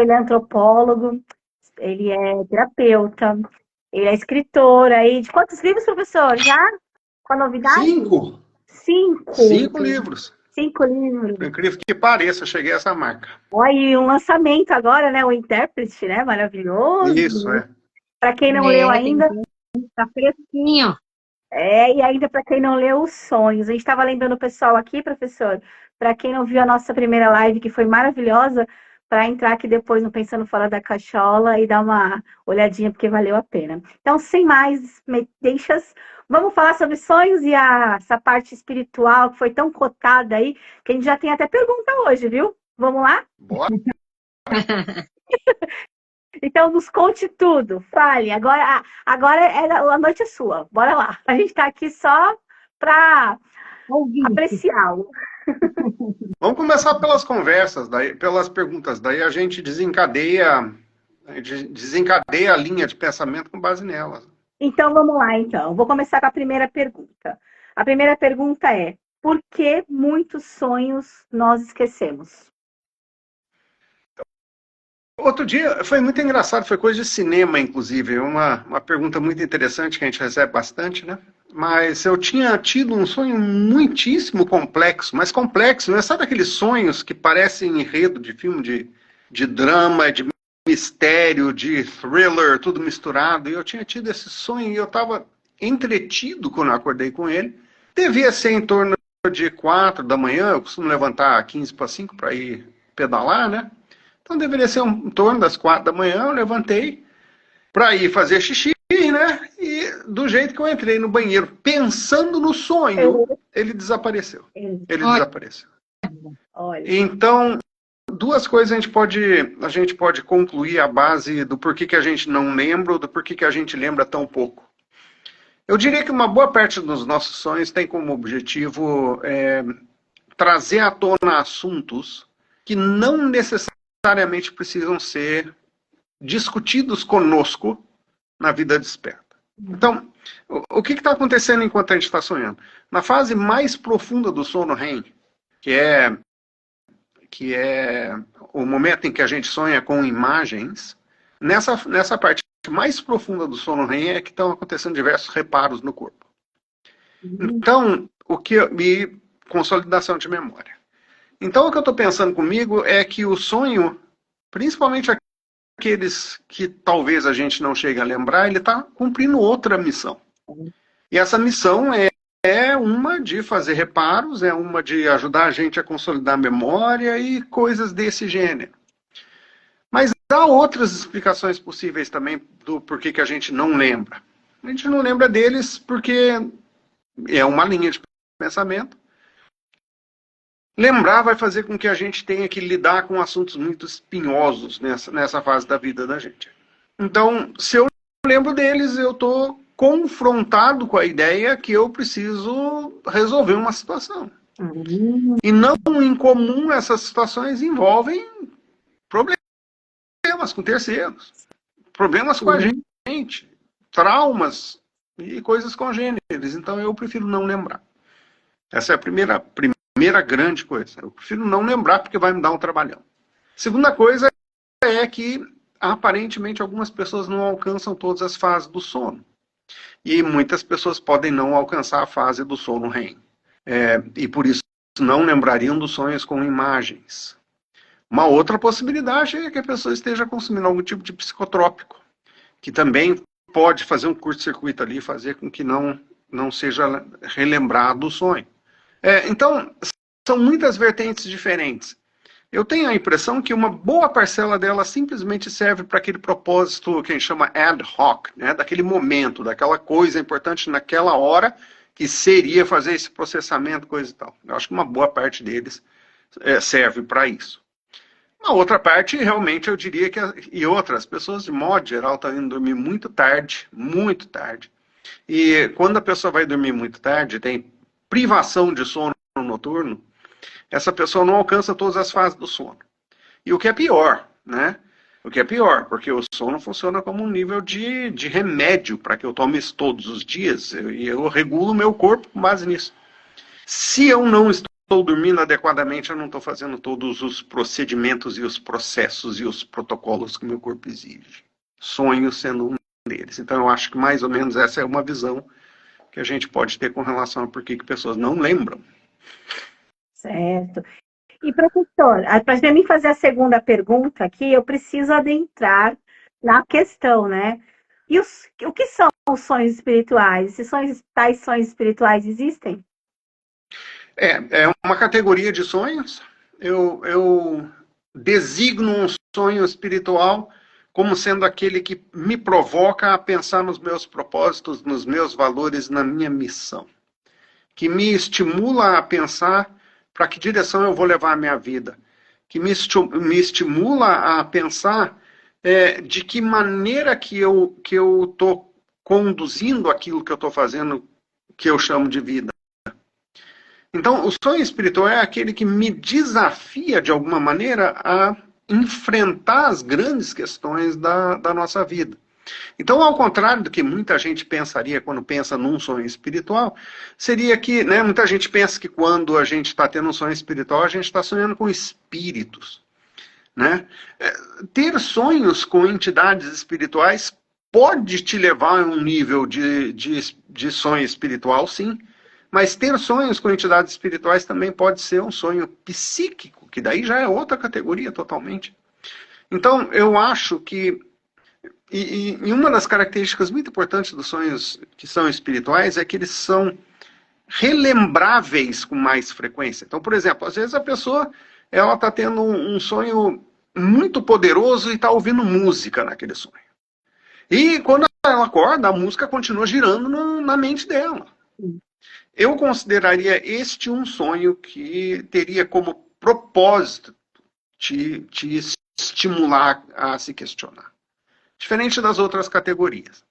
ele é antropólogo, ele é terapeuta, ele é escritor aí. De quantos livros, professor? Já? Com a novidade? 5. Cinco. 5 livros. 5 livros. Por incrível que pareça, eu cheguei a essa marca. Olha, e um lançamento agora, né? O Intérprete, né? Maravilhoso. Isso, é. Para quem não leu ainda, Tá fresquinho. e ainda para quem não leu, Os Sonhos. A gente estava lembrando o pessoal aqui, professor, para quem não viu a nossa primeira live, que foi maravilhosa, para entrar aqui depois no Pensando Fora da Cachola e dar uma olhadinha, porque valeu a pena. Então, sem mais deixas, vamos falar sobre sonhos e essa parte espiritual que foi tão cotada aí, que a gente já tem até pergunta hoje, viu? Vamos lá? Bora. Então, nos conte tudo. Fale. Agora a noite é sua. Bora lá. A gente está aqui só para apreciá-lo. Vamos começar pelas conversas, pelas perguntas. Daí a gente desencadeia a linha de pensamento com base nelas. Então, vamos lá, então. Vou começar com a primeira pergunta. A primeira pergunta é: por que muitos sonhos nós esquecemos? Outro dia, foi muito engraçado, foi coisa de cinema, inclusive. Uma pergunta muito interessante que a gente recebe bastante, né? Mas eu tinha tido um sonho muitíssimo complexo, mas complexo, não é só daqueles sonhos que parecem enredo de filme de drama, de mistério, de thriller, tudo misturado. E eu tinha tido esse sonho e eu estava entretido quando eu acordei com ele. Devia ser em torno de 4 da manhã, eu costumo levantar 15 para 5 para ir pedalar, né? Então deveria ser em torno das 4 da manhã, eu levantei para ir fazer xixi, né? E do jeito que eu entrei no banheiro, pensando no sonho, ele desapareceu. Olha. Então, duas coisas a gente pode concluir a base do porquê que a gente não lembra ou do porquê que a gente lembra tão pouco. Eu diria que uma boa parte dos nossos sonhos tem como objetivo trazer à tona assuntos que não necessariamente precisam ser discutidos conosco na vida desperta. Então, o que está acontecendo enquanto a gente está sonhando? Na fase mais profunda do sono REM, que é o momento em que a gente sonha com imagens, nessa parte mais profunda do sono REM é que estão acontecendo diversos reparos no corpo. Então, e consolidação de memória. Então, o que eu estou pensando comigo é que o sonho, principalmente aqueles que talvez a gente não chegue a lembrar, ele está cumprindo outra missão. E essa missão é uma de fazer reparos, é uma de ajudar a gente a consolidar a memória e coisas desse gênero. Mas há outras explicações possíveis também do porquê que a gente não lembra. A gente não lembra deles porque é uma linha de pensamento. Lembrar vai fazer com que a gente tenha que lidar com assuntos muito espinhosos nessa fase da vida da gente. Então, se eu lembro deles, eu estou confrontado com a ideia que eu preciso resolver uma situação. E não incomum, essas situações envolvem problemas com terceiros, problemas com a gente, traumas e coisas congêneres. Então, eu prefiro não lembrar. Essa é a primeira grande coisa. Eu prefiro não lembrar porque vai me dar um trabalhão. Segunda coisa é que, aparentemente, algumas pessoas não alcançam todas as fases do sono. E muitas pessoas podem não alcançar a fase do sono REM. E por isso não lembrariam dos sonhos com imagens. Uma outra possibilidade é que a pessoa esteja consumindo algum tipo de psicotrópico, que também pode fazer um curto-circuito ali e fazer com que não seja relembrado o sonho. Então, são muitas vertentes diferentes. Eu tenho a impressão que uma boa parcela dela simplesmente serve para aquele propósito que a gente chama ad hoc, né? Daquele momento, daquela coisa importante naquela hora, que seria fazer esse processamento, coisa e tal. Eu acho que uma boa parte deles serve para isso. Uma outra parte, realmente, eu diria que... E outras pessoas, de modo geral, estão indo dormir muito tarde. E quando a pessoa vai dormir muito tarde, tem privação de sono noturno, essa pessoa não alcança todas as fases do sono. E o que é pior, né? O que é pior, porque o sono funciona como um nível de remédio para que eu tome isso todos os dias, e eu regulo o meu corpo com base nisso. Se eu não estou estou dormindo adequadamente, eu não estou fazendo todos os procedimentos e os processos e os protocolos que o meu corpo exige. Sonho sendo um deles. Então, eu acho que mais ou menos essa é uma visão que a gente pode ter com relação a por que pessoas não lembram. Certo. E, professor, para mim fazer a segunda pergunta aqui, eu preciso adentrar na questão, né? E o que são os sonhos espirituais? Tais sonhos espirituais existem? É uma categoria de sonhos. Eu designo um sonho espiritual como sendo aquele que me provoca a pensar nos meus propósitos, nos meus valores, na minha missão. Que me estimula a pensar para que direção eu vou levar a minha vida. Que me estimula a pensar de que maneira que eu estou conduzindo aquilo que eu estou fazendo, que eu chamo de vida. Então, o sonho espiritual é aquele que me desafia, de alguma maneira, a enfrentar as grandes questões da nossa vida. Então, ao contrário do que muita gente pensaria quando pensa num sonho espiritual, seria que, né, muita gente pensa que quando a gente está tendo um sonho espiritual, a gente está sonhando com espíritos. Né? Ter sonhos com entidades espirituais pode te levar a um nível de sonho espiritual, sim. Mas ter sonhos com entidades espirituais também pode ser um sonho psíquico, que daí já é outra categoria totalmente. Então, eu acho que e uma das características muito importantes dos sonhos que são espirituais é que eles são relembráveis com mais frequência. Então, por exemplo, às vezes a pessoa ela está tendo um sonho muito poderoso e está ouvindo música naquele sonho. E quando ela acorda, a música continua girando na mente dela. Eu consideraria este um sonho que teria como propósito te estimular a se questionar. Diferente das outras categorias.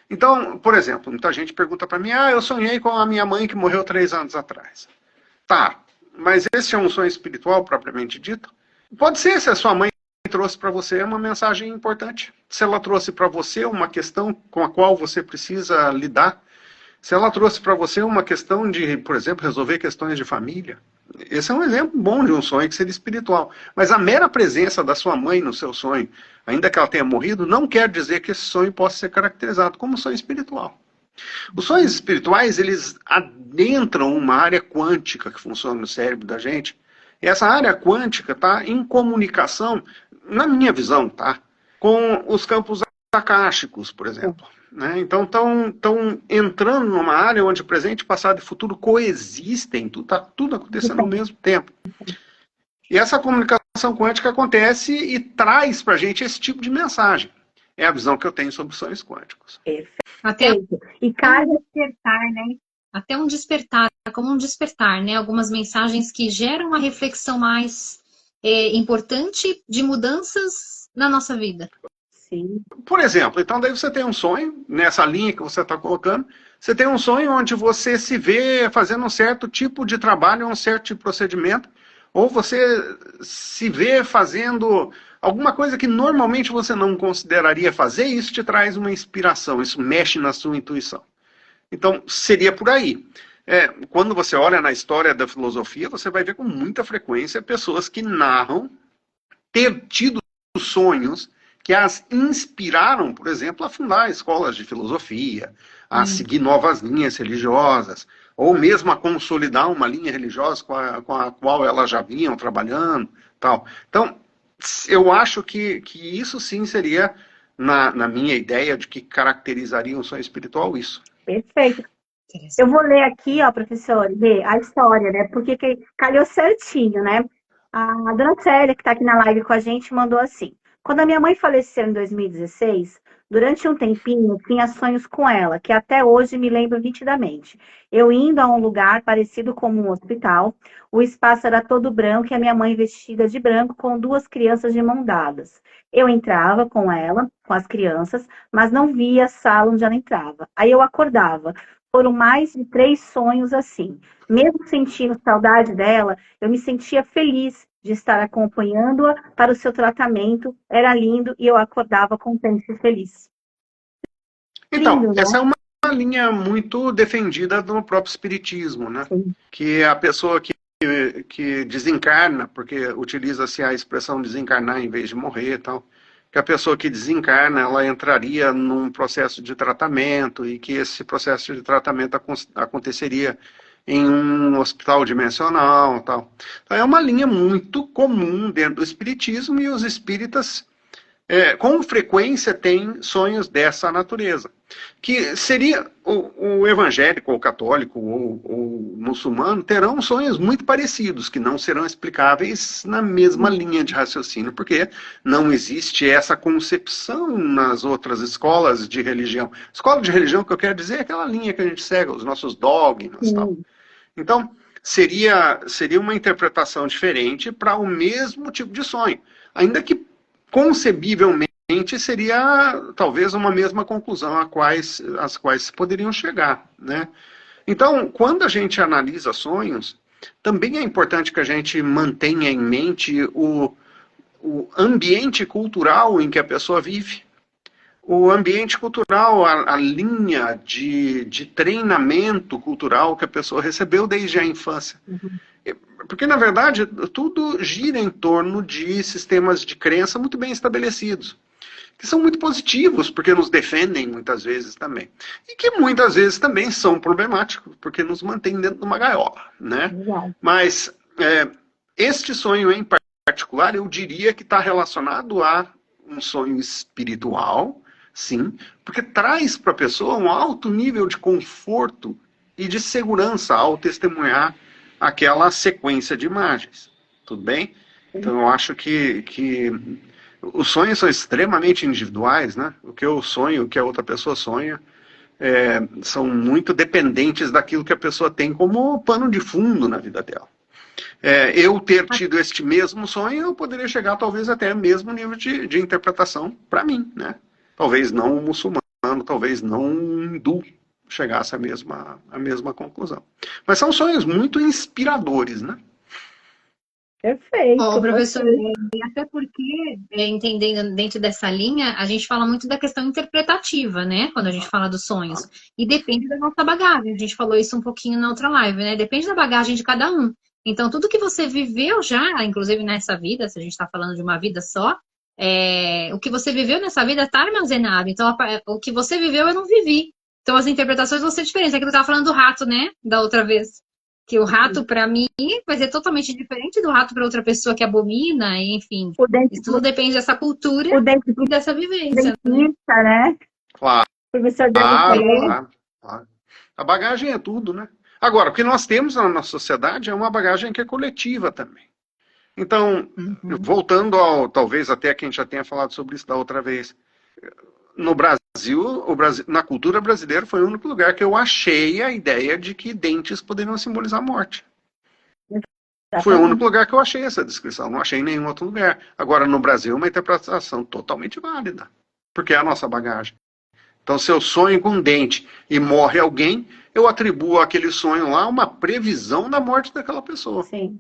Então, por exemplo, muita gente pergunta para mim, eu sonhei com a minha mãe que morreu 3 anos atrás. Tá, mas esse é um sonho espiritual propriamente dito? Pode ser, se a sua mãe trouxe para você uma mensagem importante. Se ela trouxe para você uma questão com a qual você precisa lidar. Se ela trouxe para você uma questão de, por exemplo, resolver questões de família. Esse é um exemplo bom de um sonho que seria espiritual. Mas a mera presença da sua mãe no seu sonho, ainda que ela tenha morrido, não quer dizer que esse sonho possa ser caracterizado como sonho espiritual. Os sonhos espirituais, eles adentram uma área quântica que funciona no cérebro da gente. E essa área quântica está em comunicação, na minha visão, tá, com os campos akáshicos, por exemplo. Né? Então, estão entrando numa área onde presente, passado e futuro coexistem, está tudo acontecendo ao mesmo tempo. E essa comunicação quântica acontece e traz para a gente esse tipo de mensagem. É a visão que eu tenho sobre sonhos quânticos. Até e cada despertar, né? Até um despertar, como um despertar, né? Algumas mensagens que geram uma reflexão mais importante de mudanças na nossa vida. Sim. Por exemplo, então daí você tem um sonho, nessa linha que você está colocando, você tem um sonho onde você se vê fazendo um certo tipo de trabalho, um certo tipo de procedimento, ou você se vê fazendo alguma coisa que normalmente você não consideraria fazer, e isso te traz uma inspiração, isso mexe na sua intuição. Então, seria por aí. Quando você olha na história da filosofia, você vai ver com muita frequência pessoas que narram ter tido sonhos que as inspiraram, por exemplo, a fundar escolas de filosofia, a seguir novas linhas religiosas, ou mesmo a consolidar uma linha religiosa com a qual elas já vinham trabalhando, tal. Então, eu acho que isso sim seria, na minha ideia de que caracterizaria um sonho espiritual, isso. Perfeito. Eu vou ler aqui, ó, professor, a história, né? Porque calhou certinho, né? A dona Célia, que está aqui na live com a gente, mandou assim. Quando a minha mãe faleceu em 2016, durante um tempinho, eu tinha sonhos com ela, que até hoje me lembro nitidamente. Eu indo a um lugar parecido com um hospital, o espaço era todo branco e a minha mãe vestida de branco com 2 crianças de mão dadas. Eu entrava com ela, com as crianças, mas não via a sala onde ela entrava. Aí eu acordava. Foram mais de 3 sonhos assim. Mesmo sentindo saudade dela, eu me sentia feliz de estar acompanhando-a para o seu tratamento. Era lindo e eu acordava contente e feliz. Então, lindo, essa é uma linha muito defendida no próprio espiritismo, né? Sim. Que a pessoa que que desencarna, porque utiliza-se a expressão desencarnar em vez de morrer e tal, que a pessoa que desencarna, ela entraria num processo de tratamento e que esse processo de tratamento aconteceria em um hospital dimensional, tal. Então é uma linha muito comum dentro do espiritismo, e os espíritas com frequência têm sonhos dessa natureza, que seria o evangélico, ou católico, ou muçulmano, terão sonhos muito parecidos, que não serão explicáveis na mesma linha de raciocínio, porque não existe essa concepção nas outras escolas de religião. Escola de religião, que eu quero dizer, é aquela linha que a gente segue, os nossos dogmas e tal. Então, seria uma interpretação diferente para o mesmo tipo de sonho, ainda que concebivelmente seria talvez uma mesma conclusão às quais poderiam chegar, né? Então, quando a gente analisa sonhos, também é importante que a gente mantenha em mente o ambiente cultural em que a pessoa vive. O ambiente cultural, a linha de treinamento cultural que a pessoa recebeu desde a infância. Porque, na verdade, tudo gira em torno de sistemas de crença muito bem estabelecidos, que são muito positivos, porque nos defendem muitas vezes também. E que muitas vezes também são problemáticos, porque nos mantêm dentro de uma gaiola, né? Mas este sonho em particular, eu diria que está relacionado a um sonho espiritual, sim, porque traz para a pessoa um alto nível de conforto e de segurança ao testemunhar aquela sequência de imagens. Tudo bem? Então eu acho que os sonhos são extremamente individuais, né? O que eu sonho, o que a outra pessoa sonha, são muito dependentes daquilo que a pessoa tem como pano de fundo na vida dela. Eu ter tido este mesmo sonho, eu poderia chegar talvez até o mesmo nível de interpretação para mim, né? Talvez não um muçulmano, talvez não um hindu chegasse à mesma conclusão. Mas são sonhos muito inspiradores, né? Perfeito. Bom, professor, até porque, entendendo dentro dessa linha, a gente fala muito da questão interpretativa, né? Quando a gente fala dos sonhos. E depende da nossa bagagem. A gente falou isso um pouquinho na outra live, né? Depende da bagagem de cada um. Então, tudo que você viveu já, inclusive nessa vida, se a gente está falando de uma vida só, o que você viveu nessa vida está armazenado. Então, o que você viveu, eu não vivi. Então, as interpretações vão ser diferentes. É que eu estava falando do rato, né? Da outra vez. Que o rato, para mim, vai ser totalmente diferente do rato para outra pessoa que abomina, enfim. Isso tudo depende dessa cultura e dessa vivência. Né? Claro. Professor claro. A bagagem é tudo, né? Agora, o que nós temos na nossa sociedade é uma bagagem que é coletiva também. Então, voltando talvez até que a gente já tenha falado sobre isso da outra vez, no Brasil, na cultura brasileira, foi o único lugar que eu achei a ideia de que dentes poderiam simbolizar a morte. Foi o único lugar que eu achei essa descrição, não achei em nenhum outro lugar. Agora, no Brasil, é uma interpretação totalmente válida, porque é a nossa bagagem. Então, se eu sonho com um dente e morre alguém, eu atribuo àquele sonho lá uma previsão da morte daquela pessoa. Sim.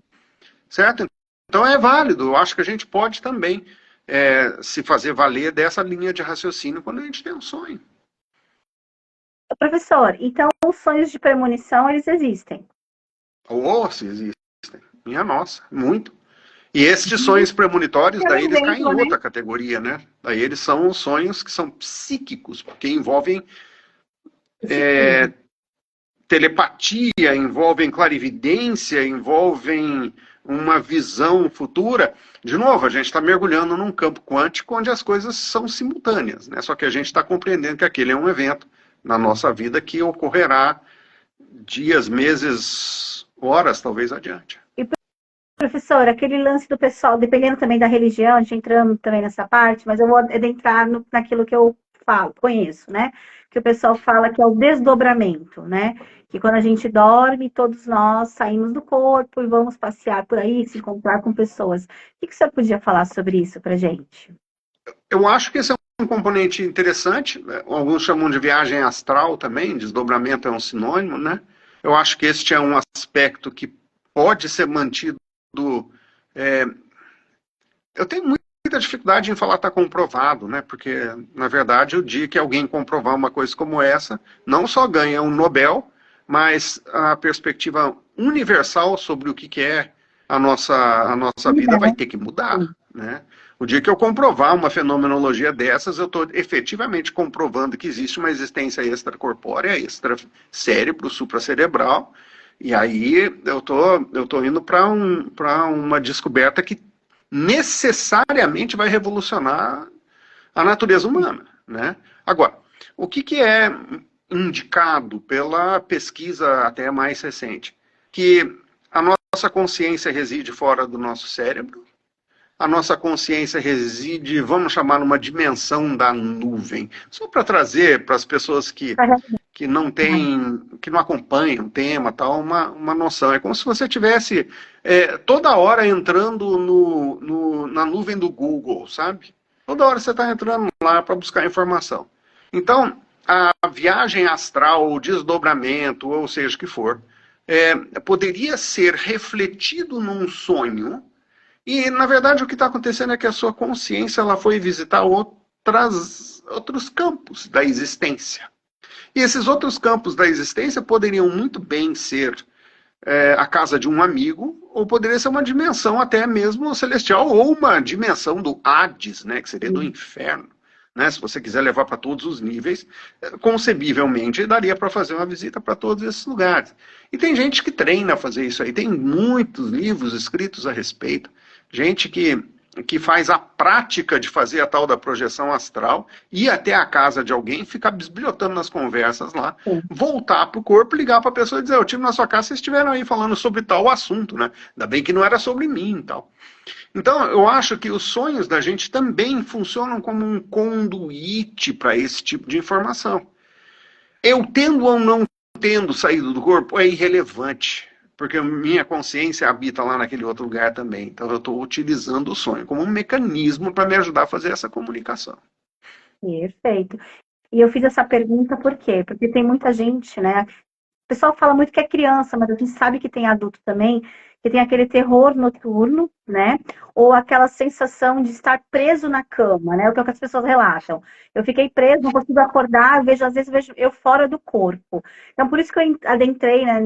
Certo? Então, é válido. Eu acho que a gente pode também se fazer valer dessa linha de raciocínio quando a gente tem um sonho. Professor, então os sonhos de premonição, eles existem? Se existem. Minha nossa, muito. E estes sonhos premonitórios, daí eles caem em outra categoria, né? Daí eles são os sonhos que são psíquicos, porque envolvem telepatia, envolvem clarividência, envolvem uma visão futura. De novo, a gente está mergulhando num campo quântico onde as coisas são simultâneas, né? Só que a gente está compreendendo que aquele é um evento na nossa vida que ocorrerá dias, meses, horas, talvez adiante. E, professor, aquele lance do pessoal, dependendo também da religião, a gente entrando também nessa parte, mas eu vou adentrar naquilo que eu conheço, né? Que o pessoal fala que é o desdobramento, né? Que quando a gente dorme, todos nós saímos do corpo e vamos passear por aí, se encontrar com pessoas. O que o senhor podia falar sobre isso pra gente? Eu acho que esse é um componente interessante. Alguns chamam de viagem astral também, desdobramento é um sinônimo, né? Eu acho que este é um aspecto que pode ser mantido. Eu tenho muita dificuldade em falar está comprovado, né? Porque, na verdade, o dia que alguém comprovar uma coisa como essa, não só ganha um Nobel, mas a perspectiva universal sobre o que é a nossa vida vai ter que mudar, né? O dia que eu comprovar uma fenomenologia dessas, eu estou efetivamente comprovando que existe uma existência extracorpórea, extracérebro, supracerebral, e aí eu tô indo para uma descoberta que necessariamente vai revolucionar a natureza humana, né? Agora, o que é indicado pela pesquisa até mais recente? Que a nossa consciência reside fora do nosso cérebro, a nossa consciência reside, vamos chamar, numa dimensão da nuvem. Só para trazer para as pessoas que não têm, que não acompanham o tema, tal, uma noção. É como se você tivesse toda hora entrando na nuvem do Google, sabe? Toda hora você está entrando lá para buscar informação. Então, a viagem astral, o desdobramento, ou seja o que for, poderia ser refletido num sonho. E, na verdade, o que está acontecendo é que a sua consciência ela foi visitar outros campos da existência. E esses outros campos da existência poderiam muito bem ser a casa de um amigo, ou poderia ser uma dimensão até mesmo celestial, ou uma dimensão do Hades, né, que seria do inferno. Né, se você quiser levar para todos os níveis, concebivelmente daria para fazer uma visita para todos esses lugares. E tem gente que treina a fazer isso aí, tem muitos livros escritos a respeito, gente que faz a prática de fazer a tal da projeção astral, ir até a casa de alguém, ficar bisbilhotando nas conversas lá, voltar para o corpo, ligar para a pessoa e dizer, eu estive na sua casa, vocês estiveram aí falando sobre tal assunto, né? Ainda bem que não era sobre mim e tal. Então, eu acho que os sonhos da gente também funcionam como um conduíte para esse tipo de informação. Eu tendo ou não tendo saído do corpo é irrelevante, porque minha consciência habita lá naquele outro lugar também. Então, eu estou utilizando o sonho como um mecanismo para me ajudar a fazer essa comunicação. Perfeito. E eu fiz essa pergunta por quê? Porque tem muita gente, né? O pessoal fala muito que é criança, mas a gente sabe que tem adulto também, que tem aquele terror noturno, né? Ou aquela sensação de estar preso na cama, né? O que as pessoas relatam. Eu fiquei preso, não consigo acordar, às vezes vejo eu fora do corpo. Então, por isso que eu adentrei, né,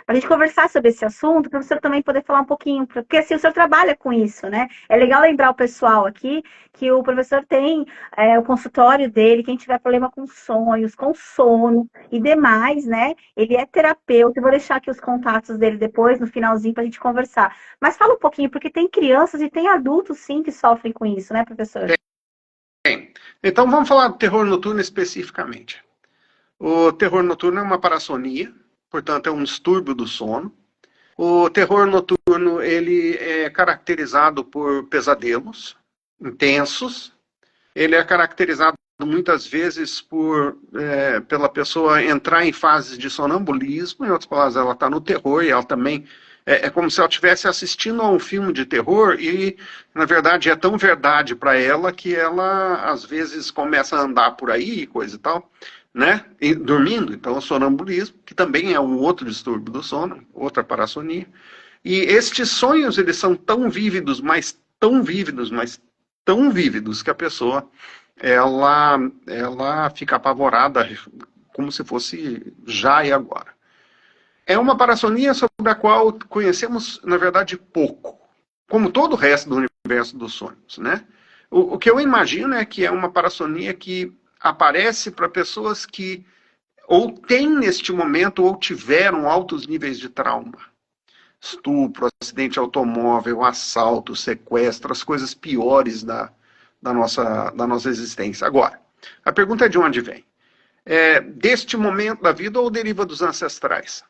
pra gente conversar sobre esse assunto, para você também poder falar um pouquinho, porque assim, o senhor trabalha com isso, né? É legal lembrar o pessoal aqui que o professor tem o consultório dele, quem tiver problema com sonhos, com sono e demais, né? Ele é terapeuta, eu vou deixar aqui os contatos dele depois, no finalzinho, para a gente conversar. Mas fala um pouquinho, porque tem crianças e tem adultos, sim, que sofrem com isso, né, professor? Bem, então vamos falar do terror noturno especificamente. O terror noturno é uma parassonia, portanto é um distúrbio do sono. O terror noturno ele é caracterizado por pesadelos intensos. Ele é caracterizado muitas vezes pela pessoa entrar em fases de sonambulismo. Em outras palavras, ela está no terror e ela também é como se ela estivesse assistindo a um filme de terror e, na verdade, é tão verdade para ela que ela, às vezes, começa a andar por aí e coisa e tal, né? E dormindo. Então, o sonambulismo, que também é um outro distúrbio do sono, outra parassonia. E estes sonhos, eles são tão vívidos, mas tão vívidos, mas tão vívidos que a pessoa ela fica apavorada como se fosse já e agora. É uma parassonia sobre a qual conhecemos, na verdade, pouco, como todo o resto do universo dos sonhos, né? O que eu imagino é que é uma parassonia que aparece para pessoas que ou têm neste momento ou tiveram altos níveis de trauma. Estupro, acidente automóvel, assalto, sequestro, as coisas piores da nossa existência. Agora, a pergunta é de onde vem? Deste momento da vida ou deriva dos ancestrais?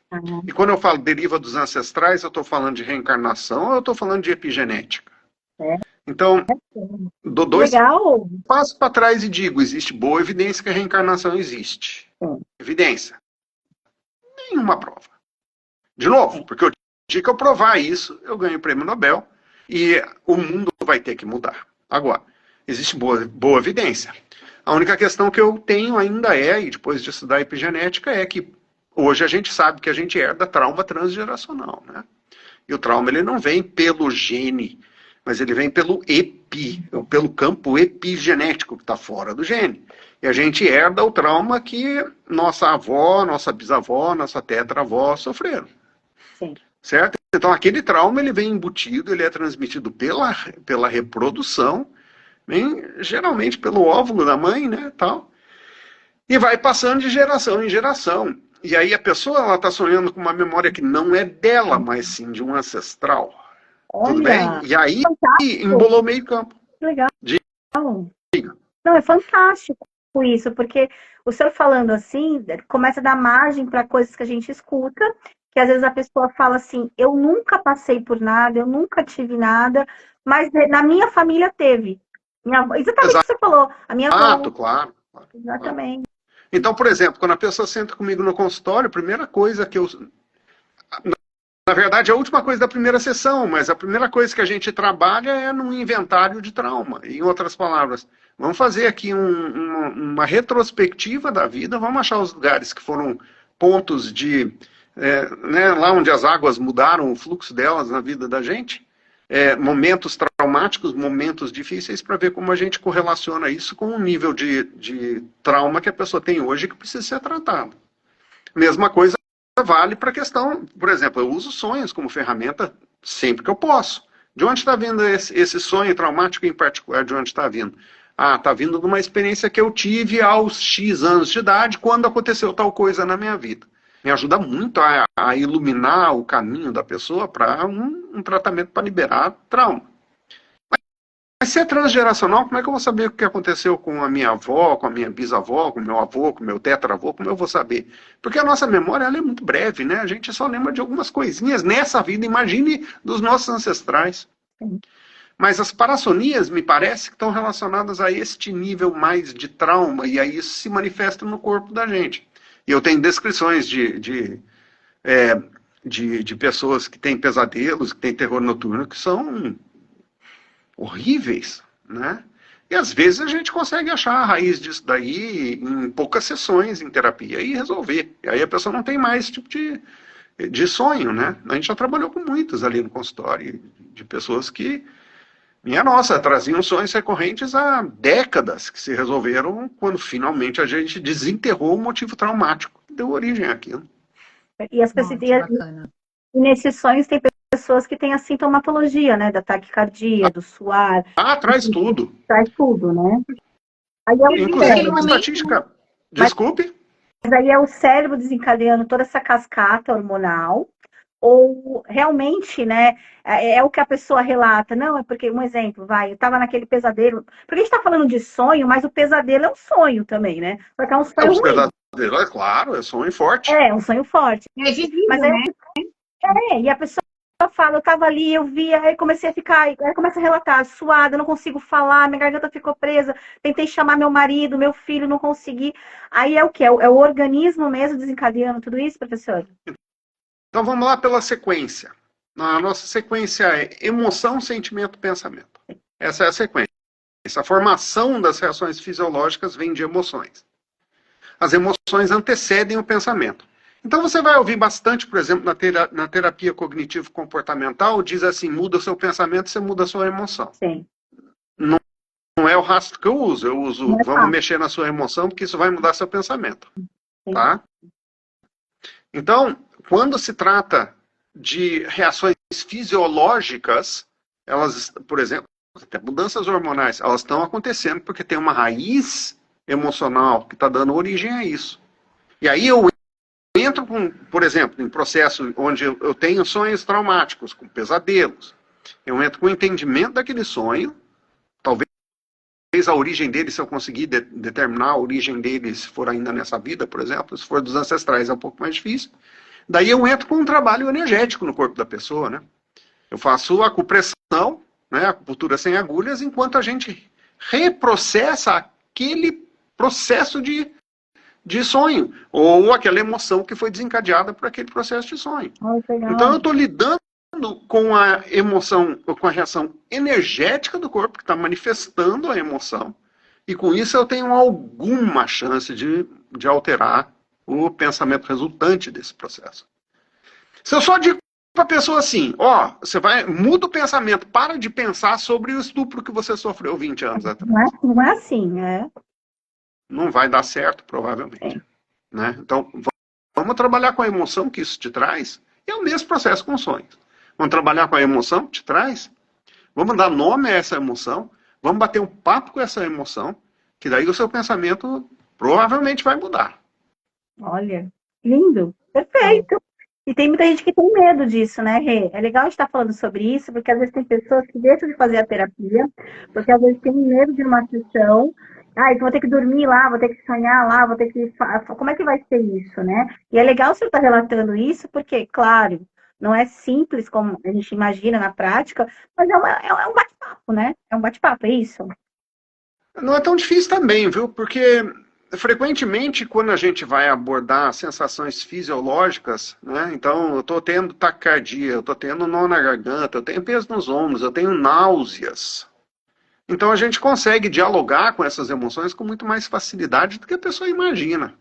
E quando eu falo deriva dos ancestrais, eu estou falando de reencarnação ou eu estou falando de epigenética? Então, dou dois passos para trás e digo, existe boa evidência que a reencarnação existe. Evidência. Nenhuma prova. De novo, porque o dia que eu provar isso, eu ganho o prêmio Nobel e o mundo vai ter que mudar. Agora, existe boa evidência. A única questão que eu tenho ainda e depois de estudar epigenética, é que hoje a gente sabe que a gente herda trauma transgeracional, né? E o trauma ele não vem pelo gene mas ele vem pelo pelo campo epigenético, que está fora do gene. E a gente herda o trauma que nossa avó, nossa bisavó, nossa tetravó sofreram. Sim. Certo? Então aquele trauma ele vem embutido, ele é transmitido pela reprodução, vem geralmente pelo óvulo da mãe, né, tal, e vai passando de geração em geração. E aí a pessoa ela está sonhando com uma memória que não é dela, mas sim de um ancestral. Olha, tudo bem? E aí fantástico. embolou meio campo. Que legal. Diga. Não, é fantástico isso, porque o senhor falando assim, começa a dar margem para coisas que a gente escuta, que às vezes a pessoa fala assim, eu nunca passei por nada, eu nunca tive nada, mas na minha família teve. Exatamente o que você falou. A minha avó. Claro. Exatamente. Então, por exemplo, quando a pessoa senta comigo no consultório, a primeira coisa que eu... Na verdade, a última coisa da primeira sessão, mas a primeira coisa que a gente trabalha é num inventário de trauma. Em outras palavras, vamos fazer aqui uma retrospectiva da vida, vamos achar os lugares que foram pontos de... né, lá onde as águas mudaram o fluxo delas na vida da gente, momentos traumáticos, momentos difíceis, para ver como a gente correlaciona isso com o nível de trauma que a pessoa tem hoje que precisa ser tratado. Mesma coisa vale para a questão, por exemplo, eu uso sonhos como ferramenta sempre que eu posso. De onde está vindo esse sonho traumático em particular? De onde está vindo? Está vindo de uma experiência que eu tive aos X anos de idade, quando aconteceu tal coisa na minha vida. Me ajuda muito a iluminar o caminho da pessoa para um tratamento para liberar trauma. Mas se é transgeracional, como é que eu vou saber o que aconteceu com a minha avó, com a minha bisavó, com o meu avô, com o meu tetravô? Como eu vou saber? Porque a nossa memória ela é muito breve, né? A gente só lembra de algumas coisinhas nessa vida. Imagine dos nossos ancestrais. Mas as parassonias, me parece, que estão relacionadas a este nível mais de trauma, e aí isso se manifesta no corpo da gente. E eu tenho descrições de pessoas que têm pesadelos, que têm terror noturno, que são horríveis, né? E às vezes a gente consegue achar a raiz disso daí em poucas sessões em terapia e resolver. E aí a pessoa não tem mais esse tipo de sonho, né? A gente já trabalhou com muitas ali no consultório, de pessoas que, minha nossa, traziam sonhos recorrentes há décadas, que se resolveram quando finalmente a gente desenterrou o motivo traumático que deu origem àquilo. E as pessoas, e nesses sonhos tem pessoas que têm a sintomatologia, né? Da taquicardia, do suar. Traz tudo. Traz tudo, né? Aí inclusive uma estatística. Desculpe. Mas aí é o cérebro desencadeando toda essa cascata hormonal, ou realmente, né, é o que a pessoa relata. Não, é porque, um exemplo, eu estava naquele pesadelo, porque a gente está falando de sonho, mas o pesadelo é um sonho também, né? Só que é um sonho ruim. Pesadelo, claro, é sonho forte. É um sonho forte. É visível, mas né? E a pessoa fala, eu estava ali, eu via, aí comecei a ficar, aí começa a relatar, suada, não consigo falar, minha garganta ficou presa, tentei chamar meu marido, meu filho, não consegui. Aí é o quê? É o organismo mesmo desencadeando tudo isso, professor? Então vamos lá pela sequência. A nossa sequência é emoção, sentimento, pensamento. Essa é a sequência. A formação das reações fisiológicas vem de emoções. As emoções antecedem o pensamento. Então você vai ouvir bastante, por exemplo, na terapia cognitivo-comportamental, diz assim, muda o seu pensamento, você muda a sua emoção. Sim. Não é o rastro que eu uso vamos mexer na sua emoção, porque isso vai mudar seu pensamento. Sim. Tá? Então, quando se trata de reações fisiológicas, elas, por exemplo, até mudanças hormonais, elas estão acontecendo porque tem uma raiz emocional que está dando origem a isso. E aí eu entro, por exemplo, em processo onde eu tenho sonhos traumáticos, com pesadelos. Eu entro com o entendimento daquele sonho, talvez a origem dele, se eu conseguir determinar a origem dele, se for ainda nessa vida, por exemplo, se for dos ancestrais é um pouco mais difícil. Daí eu entro com um trabalho energético no corpo da pessoa, né? Eu faço a acupressão, né, acupuntura sem agulhas, enquanto a gente reprocessa aquele processo de sonho, ou aquela emoção que foi desencadeada por aquele processo de sonho. Então eu estou lidando com a emoção, com a reação energética do corpo, que está manifestando a emoção, e com isso eu tenho alguma chance de alterar o pensamento resultante desse processo. Se eu só digo para a pessoa assim, ó, você vai, muda o pensamento, para de pensar sobre o estupro que você sofreu 20 anos atrás. Não é assim, é. Não vai dar certo, provavelmente. Né? Então, vamos trabalhar com a emoção que isso te traz, e é o mesmo processo com sonhos. Vamos trabalhar com a emoção que te traz, vamos dar nome a essa emoção, vamos bater um papo com essa emoção, que daí o seu pensamento provavelmente vai mudar. Olha, lindo, perfeito. E tem muita gente que tem medo disso, né, Rê? É legal a gente estar falando sobre isso, porque às vezes tem pessoas que deixam de fazer a terapia, porque às vezes tem medo de uma sessão. Ah, então vou ter que dormir lá, vou ter que sonhar lá, vou ter que. Como é que vai ser isso, né? E é legal você estar relatando isso, porque, claro, não é simples como a gente imagina na prática, mas é um bate-papo, né? É um bate-papo, é isso? Não é tão difícil também, viu? Porque frequentemente, quando a gente vai abordar sensações fisiológicas, né? Então, eu estou tendo taquicardia, eu estou tendo nó na garganta, eu tenho peso nos ombros, eu tenho náuseas. Então, a gente consegue dialogar com essas emoções com muito mais facilidade do que a pessoa imagina.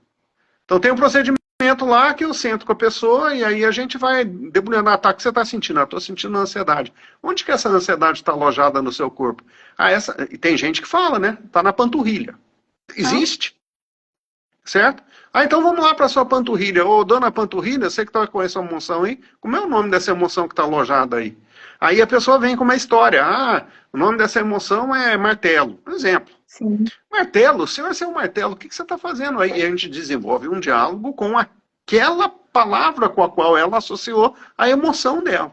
Então, tem um procedimento lá que eu sento com a pessoa e aí a gente vai debulhando. Ah, tá, o que você está sentindo? Eu estou sentindo ansiedade. Onde que essa ansiedade está alojada no seu corpo? Ah, essa... E tem gente que fala, né? Está na panturrilha. Existe. Certo? Ah, então vamos lá para a sua panturrilha. Ô, dona panturrilha, você que está com essa emoção aí, como é o nome dessa emoção que está alojada aí? Aí a pessoa vem com uma história. Ah, o nome dessa emoção é martelo. Por exemplo. Sim. Martelo, se vai ser um martelo, o que você está fazendo aí? E a gente desenvolve um diálogo com aquela palavra com a qual ela associou a emoção dela.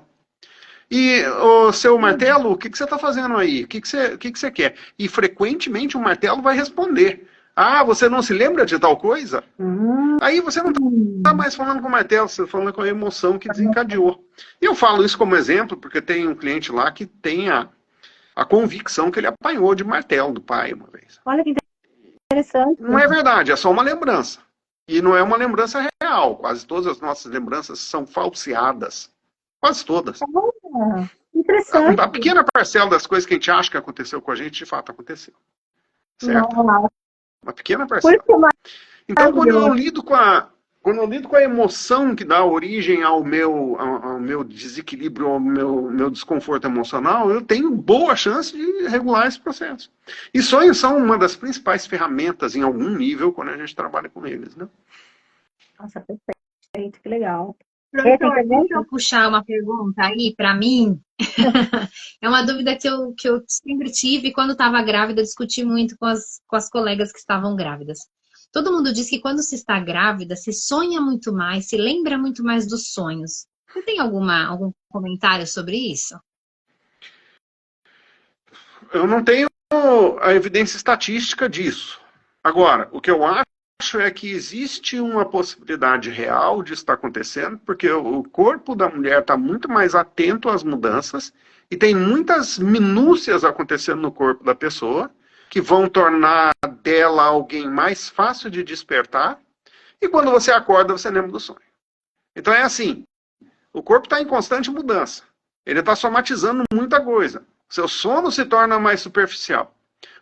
E o seu martelo, o que você está fazendo aí? O que você quer? E frequentemente o martelo vai responder. Ah, você não se lembra de tal coisa? Aí você não está mais falando com o martelo, você está falando com a emoção que desencadeou. E eu falo isso como exemplo, porque tem um cliente lá que tem a convicção que ele apanhou de martelo do pai uma vez. Olha que interessante. Não é verdade, é só uma lembrança. E não é uma lembrança real. Quase todas as nossas lembranças são falseadas. Quase todas. Interessante. A pequena parcela das coisas que a gente acha que aconteceu com a gente, de fato aconteceu. Certo? Nossa. Uma pequena parcela. Então, quando eu lido com a emoção que dá origem ao meu desequilíbrio, ao meu desconforto emocional, eu tenho boa chance de regular esse processo. E sonhos são uma das principais ferramentas, em algum nível, quando a gente trabalha com eles. Né? Nossa, perfeito, que legal. Professor, deixa eu puxar uma pergunta aí para mim. É uma dúvida que eu sempre tive quando estava grávida, discuti muito com as colegas que estavam grávidas. Todo mundo diz que quando se está grávida, se sonha muito mais, se lembra muito mais dos sonhos. Você tem algum comentário sobre isso? Eu não tenho a evidência estatística disso. Agora, o que eu acho é que existe uma possibilidade real de estar acontecendo, porque o corpo da mulher está muito mais atento às mudanças e tem muitas minúcias acontecendo no corpo da pessoa que vão tornar dela alguém mais fácil de despertar, e quando você acorda, você lembra do sonho. Então é assim, o corpo está em constante mudança, ele está somatizando muita coisa, seu sono se torna mais superficial.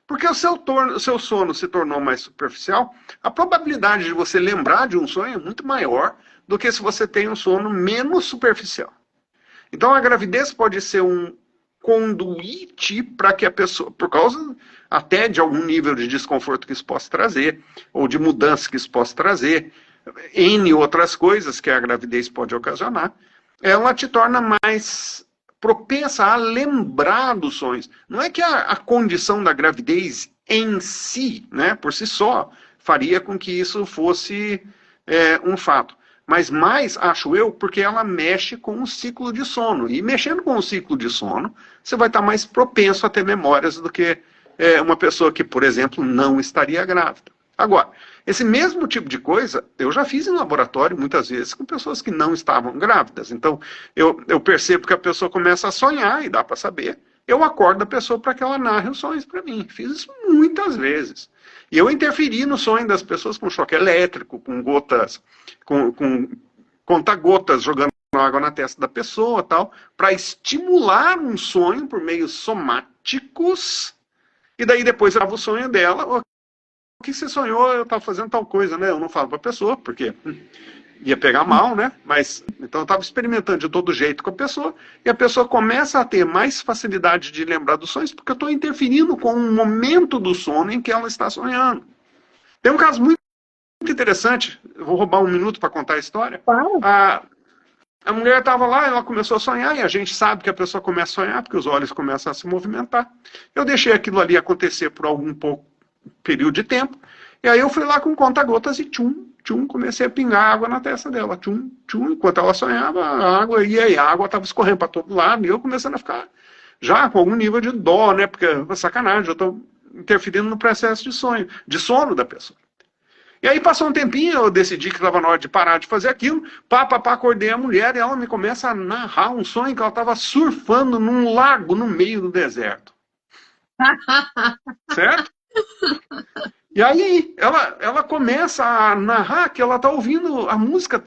Porque o seu sono se tornou mais superficial, a probabilidade de você lembrar de um sonho é muito maior do que se você tem um sono menos superficial. Então a gravidez pode ser um conduíte para que a pessoa, por causa até de algum nível de desconforto que isso possa trazer, ou de mudança que isso possa trazer, N outras coisas que a gravidez pode ocasionar, ela te torna mais propensa a lembrar dos sonhos. Não é que a condição da gravidez em si, né, por si só, faria com que isso fosse um fato. Mas mais, acho eu, porque ela mexe com o ciclo de sono. E mexendo com o ciclo de sono, você vai estar mais propenso a ter memórias do que uma pessoa que, por exemplo, não estaria grávida. Agora, esse mesmo tipo de coisa, eu já fiz em laboratório muitas vezes com pessoas que não estavam grávidas. Então, eu percebo que a pessoa começa a sonhar, e dá para saber. Eu acordo a pessoa para que ela narre os sonhos para mim. Fiz isso muitas vezes. E eu interferi no sonho das pessoas com choque elétrico, com gotas, com conta-gotas jogando água na testa da pessoa, tal, para estimular um sonho por meios somáticos. E daí depois eu dava o sonho dela. O que você sonhou? Eu estava fazendo tal coisa, né? Eu não falo para a pessoa, porque ia pegar mal, né? Mas então eu estava experimentando de todo jeito com a pessoa, e a pessoa começa a ter mais facilidade de lembrar dos sonhos, porque eu estou interferindo com o momento do sono em que ela está sonhando. Tem um caso muito interessante, eu vou roubar um minuto para contar a história. Uau. A mulher estava lá, ela começou a sonhar, e a gente sabe que a pessoa começa a sonhar, porque os olhos começam a se movimentar. Eu deixei aquilo ali acontecer por algum pouco período de tempo, e aí eu fui lá com conta-gotas e tchum, tchum, comecei a pingar água na testa dela, tchum, tchum, enquanto ela sonhava, a água ia, e a água estava escorrendo para todo lado, e eu começando a ficar já com algum nível de dó, né, porque sacanagem, eu estou interferindo no processo de sono da pessoa. E aí passou um tempinho, eu decidi que estava na hora de parar de fazer aquilo, acordei a mulher e ela me começa a narrar um sonho que ela estava surfando num lago no meio do deserto. Certo? E aí ela começa a narrar que ela está ouvindo a música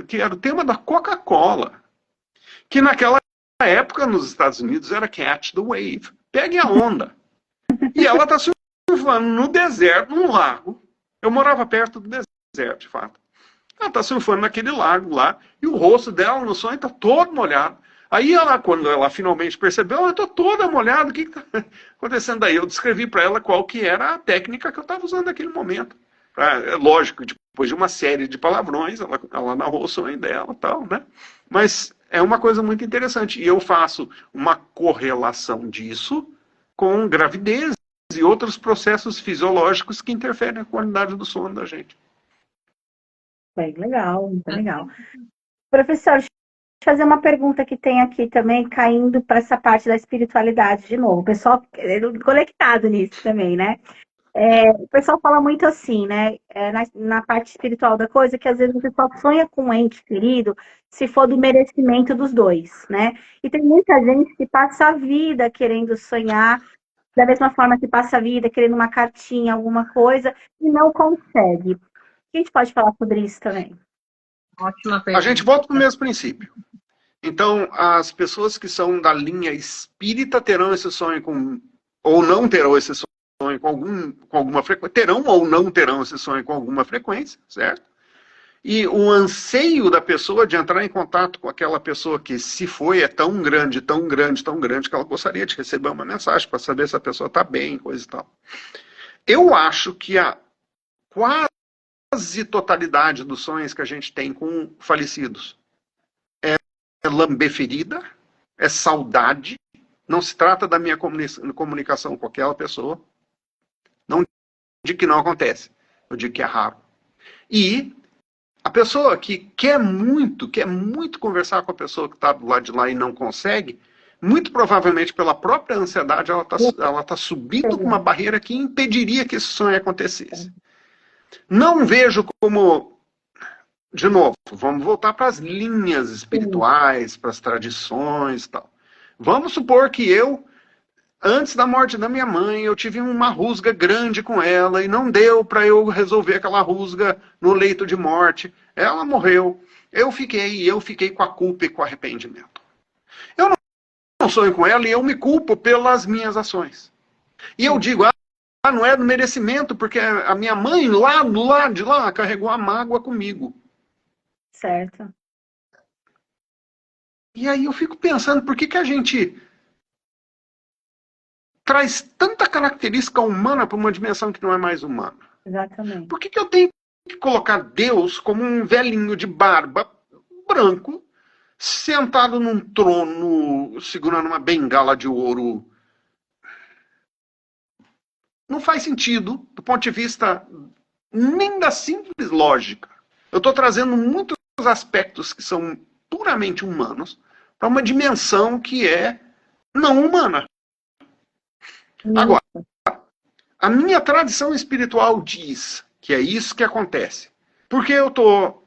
que era o tema da Coca-Cola, que naquela época nos Estados Unidos era Catch the Wave, pegue a onda. E ela está surfando no deserto, num lago. Eu morava perto do deserto, de fato. Ela está surfando naquele lago lá, e o rosto dela no sonho está todo molhado. Aí, quando ela finalmente percebeu, eu estou toda molhada, o que está acontecendo aí? Eu descrevi para ela qual que era a técnica que eu estava usando naquele momento. Lógico, depois de uma série de palavrões, ela narrou o sonho dela e tal, né? Mas é uma coisa muito interessante. E eu faço uma correlação disso com gravidez e outros processos fisiológicos que interferem na qualidade do sono da gente. Bem legal, muito legal. Professor, deixa eu fazer uma pergunta que tem aqui também, caindo para essa parte da espiritualidade de novo. O pessoal conectado nisso também, né? O pessoal fala muito assim, né? Na parte espiritual da coisa, que às vezes o pessoal sonha com um ente querido se for do merecimento dos dois, né? E tem muita gente que passa a vida querendo sonhar da mesma forma que passa a vida querendo uma cartinha, alguma coisa, e não consegue. A gente pode falar sobre isso também? Ótima pergunta. A gente volta para o mesmo princípio. Então, as pessoas que são da linha espírita terão esse sonho ou não terão esse sonho com alguma frequência, terão ou não terão esse sonho com alguma frequência, certo? E o anseio da pessoa de entrar em contato com aquela pessoa que se foi é tão grande, tão grande, tão grande, que ela gostaria de receber uma mensagem para saber se a pessoa está bem, coisa e tal. Eu acho que a quase totalidade dos sonhos que a gente tem com falecidos é lamber ferida, é saudade, não se trata da minha comunicação com aquela pessoa, não digo que não acontece, eu digo que é raro. E a pessoa que quer muito conversar com a pessoa que está do lado de lá e não consegue, muito provavelmente pela própria ansiedade, ela tá subindo com uma barreira que impediria que esse sonho acontecesse. Não vejo como, de novo, vamos voltar para as linhas espirituais, para as tradições e tal. Vamos supor que antes da morte da minha mãe, eu tive uma rusga grande com ela e não deu para eu resolver aquela rusga no leito de morte. Ela morreu. Eu fiquei com a culpa e com o arrependimento. Eu não sonho com ela e eu me culpo pelas minhas ações. E eu digo, não é do merecimento, porque a minha mãe lá do lado de lá carregou a mágoa comigo. Certo. E aí eu fico pensando, por que a gente traz tanta característica humana para uma dimensão que não é mais humana? Exatamente. Por que eu tenho que colocar Deus como um velhinho de barba branco, sentado num trono, segurando uma bengala de ouro? Não faz sentido, do ponto de vista nem da simples lógica. Eu estou trazendo muitos aspectos que são puramente humanos para uma dimensão que é não humana. Agora, a minha tradição espiritual diz que é isso que acontece. Porque eu estou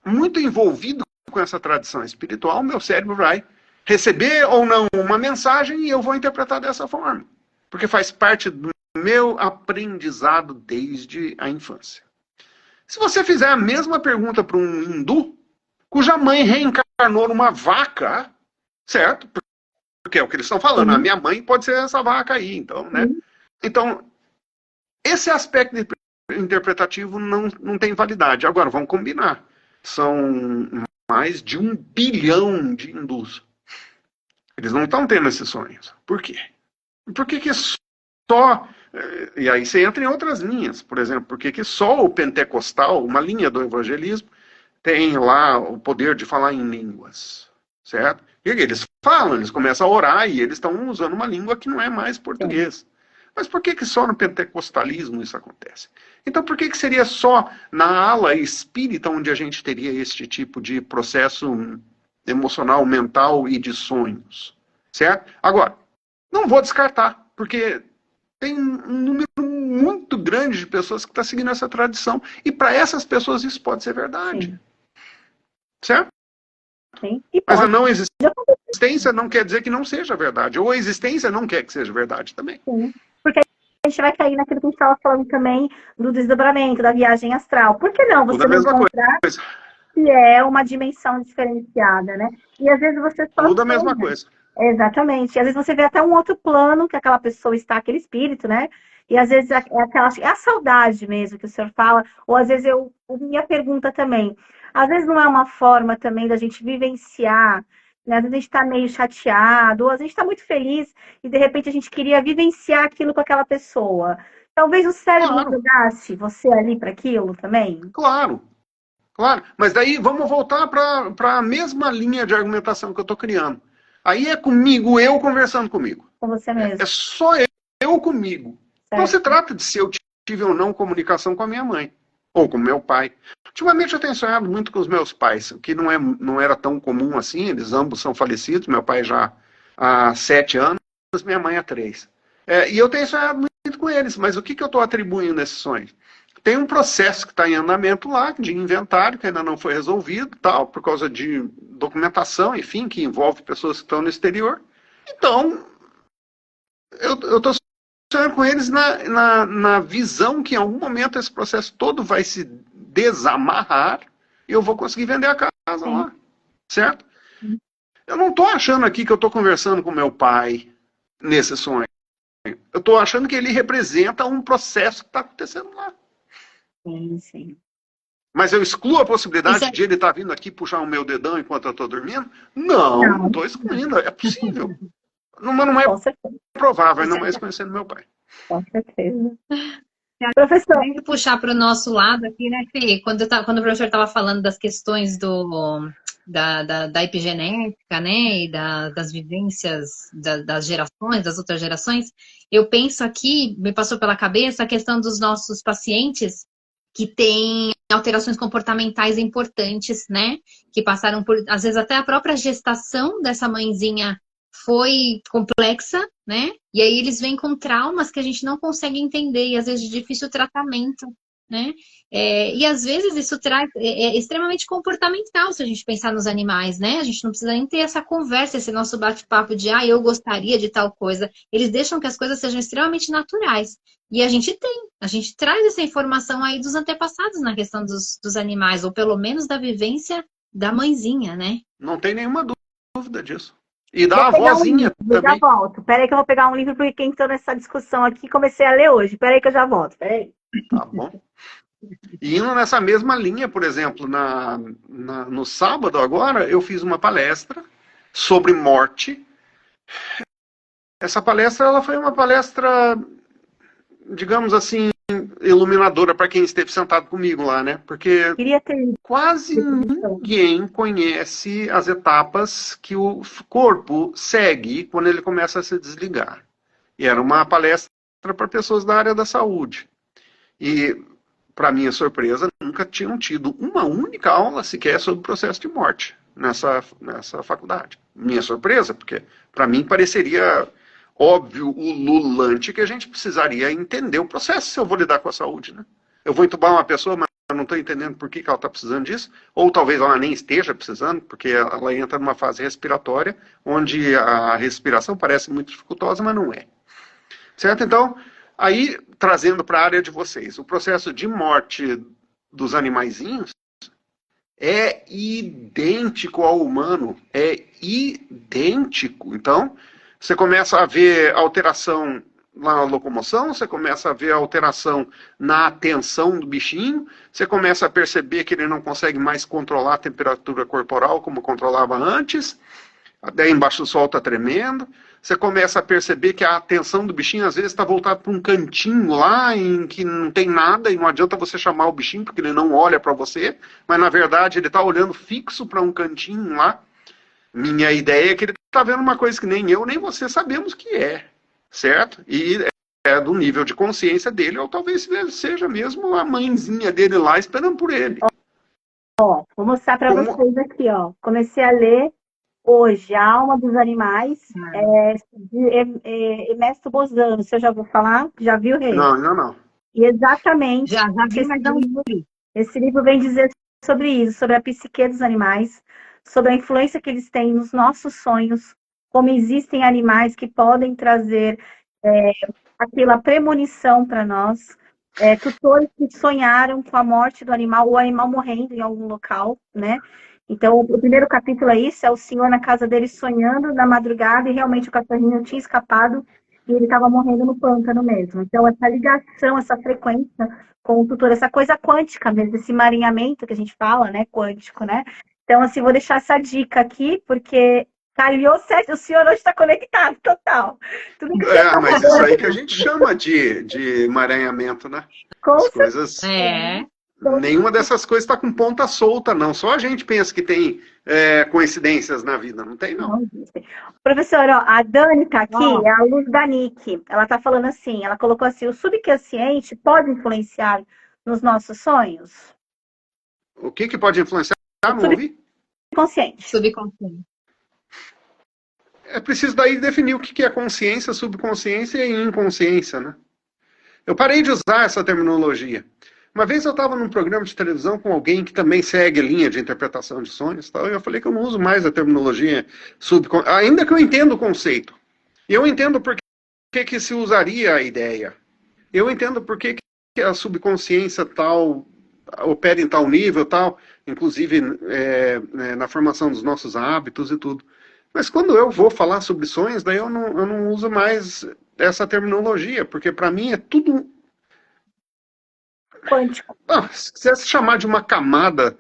muito envolvido com essa tradição espiritual, meu cérebro vai receber ou não uma mensagem e eu vou interpretar dessa forma. Porque faz parte do meu aprendizado desde a infância. Se você fizer a mesma pergunta para um hindu, cuja mãe reencarnou numa vaca, certo? Porque é o que eles estão falando. A minha mãe pode ser essa vaca aí, então, né? Então, esse aspecto interpretativo não tem validade. Agora, vamos combinar. são mais de 1 bilhão de hindus. Eles não estão tendo esses sonhos. Por quê? Por que só... E aí você entra em outras linhas. Por exemplo, por que só o pentecostal, uma linha do evangelismo, tem lá o poder de falar em línguas? Certo? E eles falam, eles começam a orar e eles estão usando uma língua que não é mais português. Mas por que só no pentecostalismo isso acontece? Então por que seria só na ala espírita onde a gente teria este tipo de processo emocional, mental e de sonhos? Certo? Agora, não vou descartar, porque tem um número muito grande de pessoas que estão seguindo essa tradição. E para essas pessoas isso pode ser verdade. Sim. Certo? Sim. Mas a não existência não quer dizer que não seja verdade. Ou a existência não quer que seja verdade também. Sim. Porque a gente vai cair naquilo que a gente estava falando também do desdobramento, da viagem astral. Por que não você não encontrar que é uma dimensão diferenciada, né? E às vezes você só... Tudo a mesma coisa. Exatamente. E às vezes você vê até um outro plano que aquela pessoa está, aquele espírito, né? E às vezes é a saudade mesmo que o senhor fala. Ou às vezes minha pergunta também. Às vezes não é uma forma também da gente vivenciar, né? Às vezes a gente está meio chateado, ou às vezes a gente está muito feliz e de repente a gente queria vivenciar aquilo com aquela pessoa. Talvez o cérebro jogasse você ali para aquilo também? Claro. Claro. Mas daí vamos voltar para a mesma linha de argumentação que eu estou criando. Aí é comigo, eu conversando comigo. Com você mesmo. É só eu comigo. Certo. Não se trata de se eu tive ou não comunicação com a minha mãe. Ou com meu pai. Ultimamente eu tenho sonhado muito com os meus pais, o que não era tão comum assim, eles ambos são falecidos, meu pai já há 7 anos, minha mãe há 3. E eu tenho sonhado muito com eles, mas o que eu estou atribuindo nesses sonhos? Tem um processo que está em andamento lá, de inventário, que ainda não foi resolvido, tal, por causa de documentação, enfim, que envolve pessoas que estão no exterior. Então, eu estou sonhando com eles na visão que em algum momento esse processo todo vai se desamarrar e eu vou conseguir vender a casa lá. Certo? Eu não estou achando aqui que eu estou conversando com meu pai nesse sonho. Eu estou achando que ele representa um processo que está acontecendo lá. Sim, sim. Mas eu excluo a possibilidade de ele estar vindo aqui puxar o meu dedão enquanto eu estou dormindo? Não estou excluindo. É possível. Não é provável, ainda mais conhecendo meu pai. Com certeza. Professor, tem que puxar para o nosso lado aqui, né, Fê? Quando o professor estava falando das questões da epigenética, né, e das vivências das gerações, das outras gerações, eu penso aqui, me passou pela cabeça a questão dos nossos pacientes que têm alterações comportamentais importantes, né, que passaram por, às vezes, até a própria gestação dessa mãezinha foi complexa, né? E aí eles vêm com traumas que a gente não consegue entender e às vezes de difícil tratamento, né? E às vezes isso é extremamente comportamental se a gente pensar nos animais, né? A gente não precisa nem ter essa conversa, esse nosso bate-papo de eu gostaria de tal coisa. Eles deixam que as coisas sejam extremamente naturais. E a gente traz essa informação aí dos antepassados na questão dos animais, ou pelo menos da vivência da mãezinha, né? Não tem nenhuma dúvida disso. E dá a vozinha também. Já volto. Peraí que eu vou pegar um livro, porque quem entrou nessa discussão aqui, comecei a ler hoje. Peraí que eu já volto. Peraí. Tá bom. E indo nessa mesma linha, por exemplo, no sábado agora, eu fiz uma palestra sobre morte. Essa palestra, ela foi uma palestra, digamos assim, iluminadora para quem esteve sentado comigo lá, né? Porque quase ninguém conhece as etapas que o corpo segue quando ele começa a se desligar. E era uma palestra para pessoas da área da saúde. E, para minha surpresa, nunca tinham tido uma única aula sequer sobre o processo de morte nessa faculdade. Minha surpresa, porque para mim pareceria óbvio, ululante, que a gente precisaria entender o processo se eu vou lidar com a saúde, né? Eu vou entubar uma pessoa, mas eu não estou entendendo por que ela está precisando disso, ou talvez ela nem esteja precisando, porque ela entra numa fase respiratória, onde a respiração parece muito dificultosa, mas não é. Certo? Então, aí, trazendo para a área de vocês, o processo de morte dos animaizinhos é idêntico ao humano, é idêntico. Então, você começa a ver alteração na locomoção, você começa a ver a alteração na atenção do bichinho, você começa a perceber que ele não consegue mais controlar a temperatura corporal como controlava antes, daí embaixo do sol está tremendo, você começa a perceber que a atenção do bichinho às vezes está voltada para um cantinho lá em que não tem nada e não adianta você chamar o bichinho porque ele não olha para você, mas na verdade ele está olhando fixo para um cantinho lá. Minha ideia é que ele está vendo uma coisa que nem eu nem você sabemos que é, certo? E é do nível de consciência dele, ou talvez seja mesmo a mãezinha dele lá esperando por ele. Ó, vou mostrar para vocês aqui, ó. Comecei a ler hoje A Alma dos Animais, de Ernesto Bozano. Você já ouviu falar? Já viu, Rei? Não, ainda não. E exatamente Já vi, mas não li. Esse livro vem dizer sobre isso, sobre a psique dos animais, sobre a influência que eles têm nos nossos sonhos, como existem animais que podem trazer aquela premonição para nós, tutores que sonharam com a morte do animal, ou o animal morrendo em algum local, né? Então, o primeiro capítulo é isso, é o senhor na casa dele sonhando na madrugada e realmente o cachorrinho tinha escapado e ele estava morrendo no pântano mesmo. Então, essa ligação, essa frequência com o tutor, essa coisa quântica mesmo, esse emaranhamento que a gente fala, né, quântico, né? Então, assim, vou deixar essa dica aqui, porque calhou certo, o senhor hoje está conectado, total. Tudo que mas isso aí que a gente chama de emaranhamento, né? As coisas... Nenhuma dessas coisas está com ponta solta, não. Só a gente pensa que tem coincidências na vida. Não tem, não. Professor, ó, a Dani está aqui, é a Luz da Nick. Ela está falando assim, ela colocou assim, o subconsciente pode influenciar nos nossos sonhos? O que pode influenciar? Não ouvi? Subconsciente. É preciso daí definir o que é consciência, subconsciência e inconsciência, né? Eu parei de usar essa terminologia. Uma vez eu estava num programa de televisão com alguém que também segue linha de interpretação de sonhos, tal, e eu falei que eu não uso mais a terminologia subconsciente, ainda que eu entenda o conceito. E eu entendo por que se usaria a ideia. Eu entendo por que a subconsciência tal opera em tal nível, tal, inclusive na formação dos nossos hábitos e tudo. Mas quando eu vou falar sobre sonhos, daí eu não uso mais essa terminologia, porque para mim é tudo... quântico. Se quisesse chamar de uma camada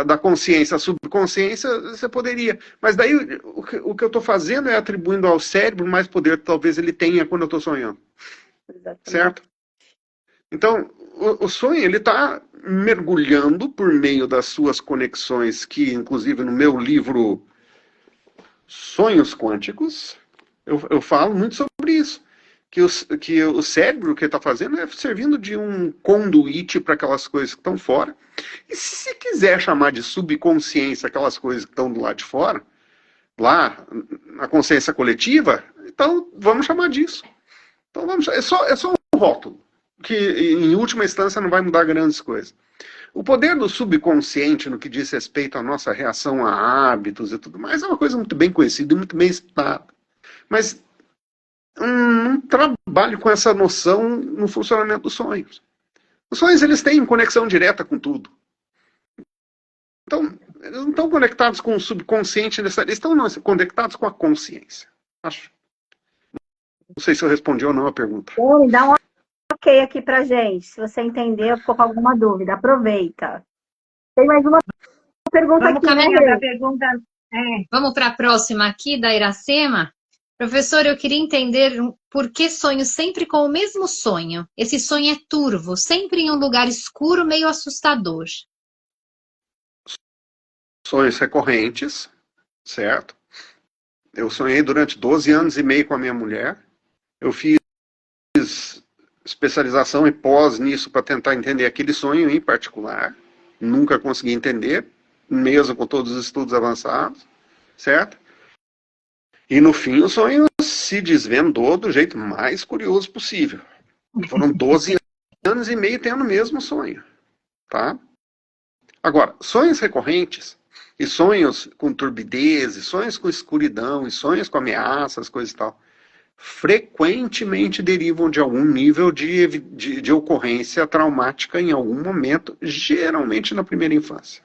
da consciência, a subconsciência, você poderia. Mas daí o que eu estou fazendo é atribuindo ao cérebro mais poder que talvez ele tenha quando eu estou sonhando. Exatamente. Certo? Então, o sonho, ele está mergulhando por meio das suas conexões, que inclusive no meu livro Sonhos Quânticos, eu falo muito sobre isso. Que o cérebro que está fazendo é servindo de um conduíte para aquelas coisas que estão fora. E se quiser chamar de subconsciência aquelas coisas que estão do lado de fora, lá na consciência coletiva, então vamos chamar disso. Então é só um rótulo, que em última instância não vai mudar grandes coisas. O poder do subconsciente no que diz respeito à nossa reação a hábitos e tudo mais é uma coisa muito bem conhecida e muito bem estudada. Mas não trabalho com essa noção no funcionamento dos sonhos. Os sonhos, eles têm conexão direta com tudo. Então, eles não estão conectados com o subconsciente, eles estão conectados com a consciência. Acho. Não sei se eu respondi ou não a pergunta. Me dá um ok aqui pra gente, se você entendeu, ficou com alguma dúvida, aproveita. Tem mais uma pergunta aqui, né? Vamos para a próxima aqui, da Iracema. Professor, eu queria entender por que sonho sempre com o mesmo sonho. Esse sonho é turvo, sempre em um lugar escuro, meio assustador. Sonhos recorrentes, certo? Eu sonhei durante 12 anos e meio com a minha mulher. Eu fiz especialização e pós nisso para tentar entender aquele sonho em particular. Nunca consegui entender, mesmo com todos os estudos avançados, certo? E no fim o sonho se desvendou do jeito mais curioso possível. Foram 12 anos e meio tendo o mesmo sonho. Tá? Agora, sonhos recorrentes, e sonhos com turbidez, e sonhos com escuridão, e sonhos com ameaças, coisas e tal, frequentemente derivam de algum nível de ocorrência traumática em algum momento, geralmente na primeira infância.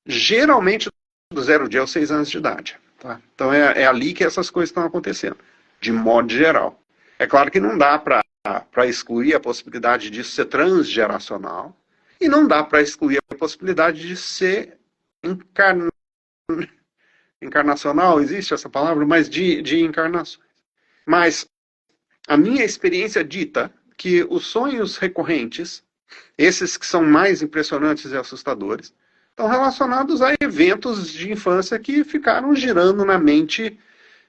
Geralmente do 0 dia aos 6 anos de idade. Tá? Então é ali que essas coisas estão acontecendo, de modo geral. É claro que não dá para excluir a possibilidade de ser transgeracional e não dá para excluir a possibilidade de ser encarnacional, existe essa palavra, mas de encarnações. Mas a minha experiência dita que os sonhos recorrentes, esses que são mais impressionantes e assustadores, estão relacionados a eventos de infância que ficaram girando na mente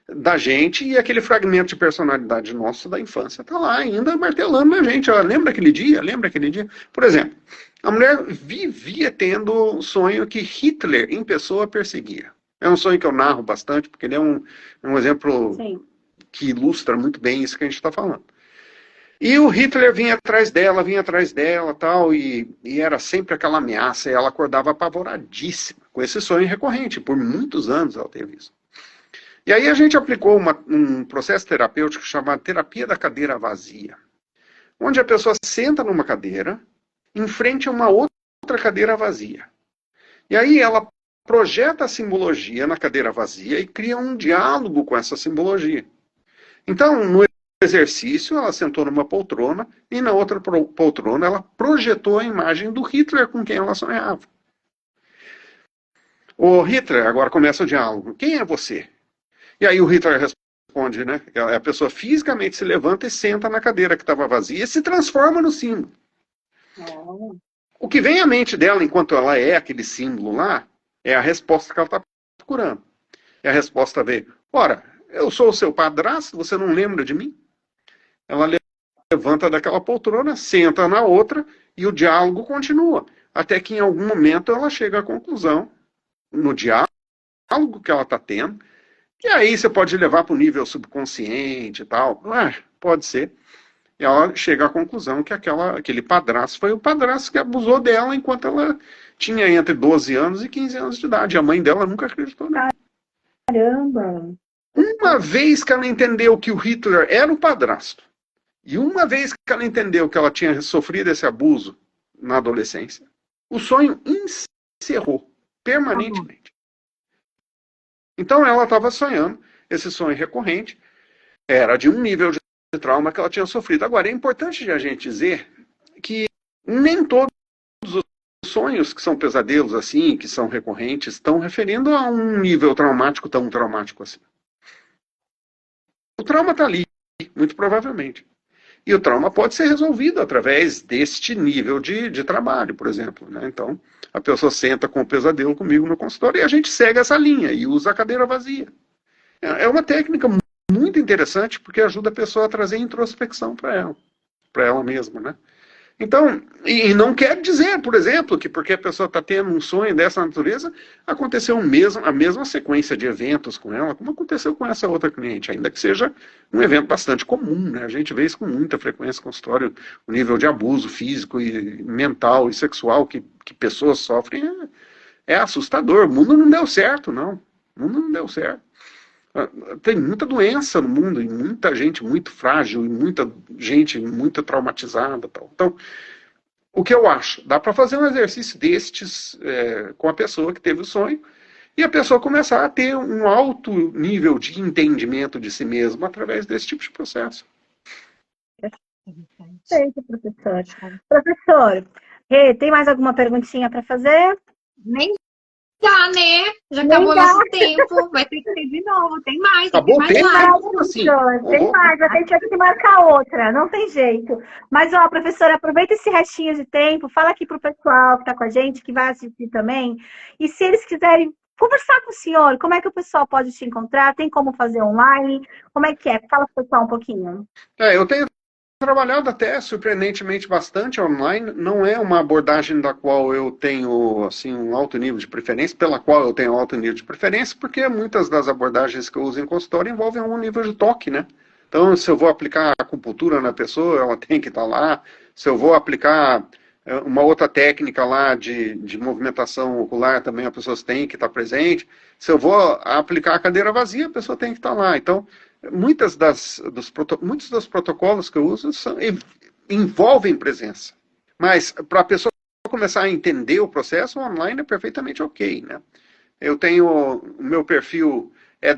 da gente e aquele fragmento de personalidade nosso da infância está lá ainda martelando na gente. Ó, lembra aquele dia? Lembra aquele dia? Por exemplo, a mulher vivia tendo um sonho que Hitler em pessoa perseguia. É um sonho que eu narro bastante, porque ele é um exemplo Sim. que ilustra muito bem isso que a gente está falando. E o Hitler vinha atrás dela, tal, e era sempre aquela ameaça, e ela acordava apavoradíssima com esse sonho recorrente. Por muitos anos ela teve isso. E aí a gente aplicou um processo terapêutico chamado terapia da cadeira vazia, onde a pessoa senta numa cadeira, em frente a uma outra cadeira vazia. E aí ela projeta a simbologia na cadeira vazia e cria um diálogo com essa simbologia. Então, no exercício, ela sentou numa poltrona e na outra poltrona ela projetou a imagem do Hitler com quem ela sonhava. Ô Hitler, agora começa o diálogo. Quem é você? E aí o Hitler responde, né? A pessoa fisicamente se levanta e senta na cadeira que estava vazia e se transforma no símbolo. O que vem à mente dela enquanto ela é aquele símbolo lá, é a resposta que ela está procurando. E a resposta veio, ora, eu sou o seu padrasto, você não lembra de mim? Ela levanta daquela poltrona, senta na outra e o diálogo continua. Até que em algum momento ela chega à conclusão, no diálogo que ela está tendo, e aí você pode levar para o nível subconsciente e tal. Pode ser. E ela chega à conclusão que aquele padrasto foi o padrasto que abusou dela enquanto ela tinha entre 12 anos e 15 anos de idade. A mãe dela nunca acreditou nela. Caramba! Uma vez que ela entendeu que o Hitler era o padrasto, e uma vez que ela entendeu que ela tinha sofrido esse abuso na adolescência, o sonho encerrou permanentemente. Então ela estava sonhando, esse sonho recorrente era de um nível de trauma que ela tinha sofrido. Agora, é importante a gente dizer que nem todos os sonhos que são pesadelos assim, que são recorrentes, estão referindo a um nível traumático tão traumático assim. O trauma está ali, muito provavelmente. E o trauma pode ser resolvido através deste nível de trabalho, por exemplo. Né? Então, a pessoa senta com o pesadelo comigo no consultório e a gente segue essa linha e usa a cadeira vazia. É uma técnica muito interessante porque ajuda a pessoa a trazer introspecção para ela mesma. Né? Então, e não quer dizer, por exemplo, que porque a pessoa está tendo um sonho dessa natureza, aconteceu a mesma sequência de eventos com ela, como aconteceu com essa outra cliente, ainda que seja um evento bastante comum, né? A gente vê isso com muita frequência no consultório, o nível de abuso físico e mental e sexual que pessoas sofrem é assustador. O mundo não deu certo, não. O mundo não deu certo. Tem muita doença no mundo, e muita gente muito frágil, e muita gente muito traumatizada. Tal. Então, o que eu acho? Dá para fazer um exercício destes com a pessoa que teve o sonho, e a pessoa começar a ter um alto nível de entendimento de si mesma através desse tipo de processo. Perfeito, professor. Professor, tem mais alguma perguntinha para fazer? Nem dá, né? Já acabou nosso tempo. Vai ter que ter de novo. Tem mais. Acabou tem mais assim. Tem mais. A gente vai ter que marcar outra. Não tem jeito. Mas, ó, professora, aproveita esse restinho de tempo. Fala aqui pro pessoal que está com a gente, que vai assistir também. E se eles quiserem conversar com o senhor, como é que o pessoal pode te encontrar? Tem como fazer online? Como é que é? Fala pro pessoal um pouquinho. Eu tenho trabalhado até surpreendentemente bastante online. Não é uma abordagem da qual eu tenho assim, um alto nível de preferência, pela qual eu tenho alto nível de preferência, porque muitas das abordagens que eu uso em consultório envolvem um nível de toque, né? Então, se eu vou aplicar acupuntura na pessoa, ela tem que estar lá. Se eu vou aplicar uma outra técnica lá de movimentação ocular, também a pessoa tem que estar presente. Se eu vou aplicar a cadeira vazia, a pessoa tem que estar lá. Então, muitos dos protocolos que eu uso envolvem presença. Mas para a pessoa começar a entender o processo, o online é perfeitamente ok. Né? Eu tenho o meu perfil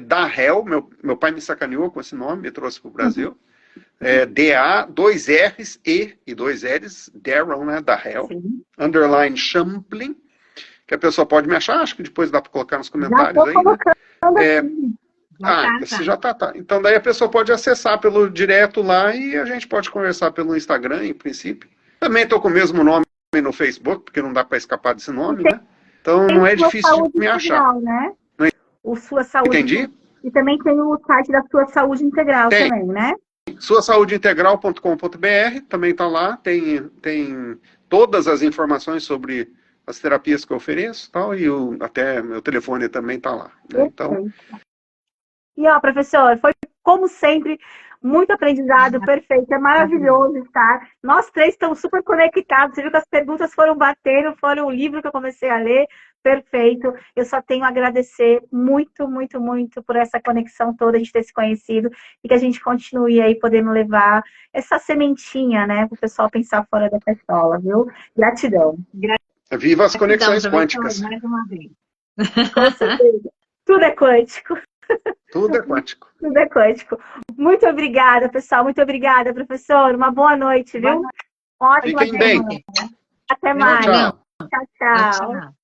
da Hel, meu pai me sacaneou com esse nome, me trouxe para o Brasil. DA, 2 R's, e 2 L's, Darrell, né, da Hell, Sim. underline Champlin, que a pessoa pode me achar, acho que depois dá para colocar nos comentários Já tô aí, né? colocando aqui. Você já tá. Então daí a pessoa pode acessar pelo direto lá e a gente pode conversar pelo Instagram, em princípio. Também estou com o mesmo nome no Facebook, porque não dá para escapar desse nome, né? Então não é difícil de me achar. Né? Não O Sua Saúde. entendi? E também tem o site da Sua Saúde Integral também, né? Suasaudeintegral.com.br também está lá, tem todas as informações sobre as terapias que eu ofereço, tal, e até meu telefone também está lá. Né? Então, e ó, professor, foi como sempre muito aprendizado, perfeito, é maravilhoso estar. Nós três estamos super conectados. Você viu que as perguntas foram batendo, foram o livro que eu comecei a ler. Perfeito. Eu só tenho a agradecer muito, muito, muito por essa conexão toda, a gente ter se conhecido e que a gente continue aí podendo levar essa sementinha, né, para o pessoal pensar fora da caixola, viu? Gratidão. Viva as conexões quânticas. Mais uma vez. Com certeza. Tudo é quântico. Tudo é quântico. Tudo é quântico. Muito obrigada, pessoal. Muito obrigada, professor. Uma boa noite, viu? Ótimo. Fiquem bem. Até mais. Tchau, tchau. Tchau, tchau.